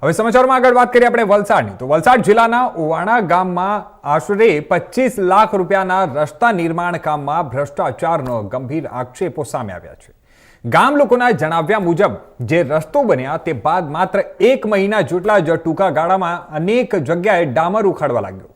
હવે સમાચારમાં આગળ વાત કરીએ આપણે વલસાડની તો વલસાડ જિલ્લાના ઓવાણા ગામમાં આશરે 25 લાખ રૂપિયાના રસ્તા નિર્માણ કામમાં ભ્રષ્ટાચારનો ગંભીર આક્ષેપો સામે આવ્યા છે। ગામ લોકોના જણાવ્યા મુજબ જે રસ્તો બન્યા તે બાદ માત્ર 1 મહિના જેટલા જ ટૂંકા ગાળામાં અનેક જગ્યાએ ડામર ઉખાડવા લાગ્યો।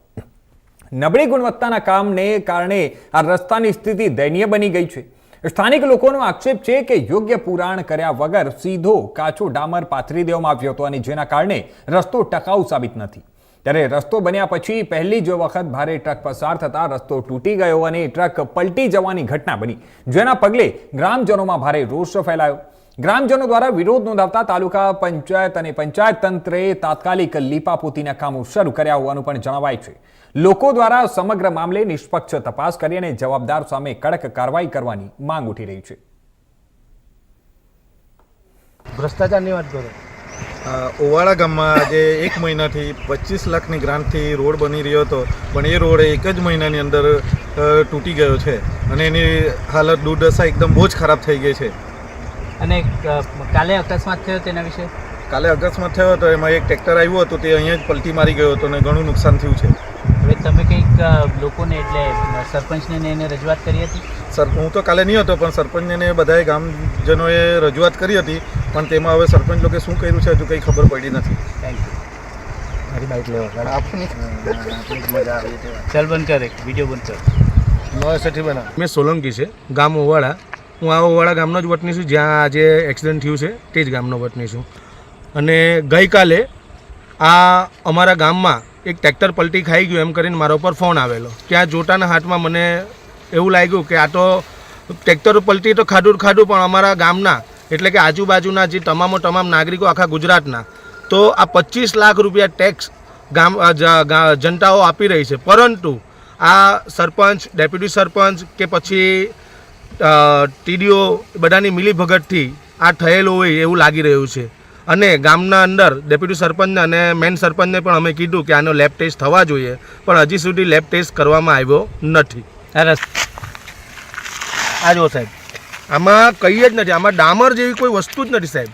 નબળી ગુણવત્તાના કામને કારણે આ રસ્તાની સ્થિતિ દયનીય બની ગઈ છે। સ્થાનિક લોકોનો આક્ષેપ છે કે યોગ્ય પુરાણ કર્યા વગર સીધો કાચો ડામર પાથરી દેવામાં આવ્યો હતો અને જેના કારણે રસ્તો ટકાઉ સાબિત નથી। ત્યારે રસ્તો બન્યા પછી પહેલી જ વખત ભારે ટ્રક પસાર થતા રસ્તો તૂટી ગયો અને ટ્રક પલટી જવાની ઘટના બની, જેના પગલે ગ્રામજનોમાં ભારે રોષ ફેલાયો। ગ્રામજનો દ્વારા વિરોધ નોંધાવતા તાલુકા પંચાયત અને પંચાયત તંત્રે તાત્કાલિક લીપાપોતીના કામો શરૂ કર્યા હોવાનું પણ જણાવાય છે। લોકો દ્વારા સમગ્ર મામલે નિષ્પક્ષ તપાસ કરી અને જવાબદાર સામે કડક કાર્યવાહી કરવાની માંગ ઉઠી રહી છે। ભ્રષ્ટાચારની વાત કરો। ઓવાળા ગામમાં આજે 1 મહિનાથી 25 લાખની ગ્રાન્ટથી રોડ બની રહ્યો હતો, પણ એ રોડ 1 જ મહિનાની અંદર તૂટી ગયો છે અને એની હાલત દુર્દશા એકદમ બહુ જ ખરાબ થઈ ગઈ છે। અને કાલે અકસ્માત થયો તેના વિશે? કાલે અકસ્માત થયો હતો, એમાં એક ટ્રેક્ટર આવ્યું હતું, તે અહીંયા જ પલટી મારી ગયો હતો અને ઘણું નુકસાન થયું છે। હવે તમે કંઈક લોકોને એટલે સરપંચને એને રજૂઆત કરી હતી? હું તો કાલે નહીં હતો, પણ સરપંચને બધાએ ગામજનોએ રજૂઆત કરી હતી, પણ તેમાં હવે સરપંચ લોકોએ શું કર્યું છે હજુ કંઈ ખબર પડી નથી। Thank you. મારી બાઇક લેવા ચાલ બંધ કર, વિડીયો બંધ કર। નવા બના મેં સોલંકી છે, ગામ ઓવાળા। હું આ ઓવાળા ગામનો જ વતની છું, જ્યાં આજે એક્સિડન્ટ થયું છે તે જ ગામનો વતની છું। અને ગઈકાલે આ અમારા ગામમાં એક ટ્રેક્ટર પલટી ખાઈ ગયું એમ કરીને મારા ઉપર ફોન આવેલો। ત્યાં જોતાના હાથમાં મને એવું લાગ્યું કે આ તો ટ્રેક્ટર પલટી તો ખાધું પણ અમારા ગામના એટલે કે આજુબાજુના જે તમામ નાગરિકો આખા ગુજરાતના તો આ 25 લાખ રૂપિયા ટેક્સ ગામ જનતાઓ આપી રહી છે, પરંતુ આ સરપંચ, ડેપ્યુટી સરપંચ કે પછી ટીડીઓ બધાની મિલીભગતથી આ થયેલું હોય એવું લાગી રહ્યું છે। અને ગામના અંદર ડેપ્યુટી સરપંચને અને મેન સરપંચને પણ અમે કીધું કે આનો લેબ ટેસ્ટ થવા જોઈએ, પણ હજી સુધી લેબ ટેસ્ટ કરવામાં આવ્યો નથી। આ જો સાહેબ, આમાં કંઈ જ નથી, આમાં ડામર જેવી કોઈ વસ્તુ જ નથી સાહેબ।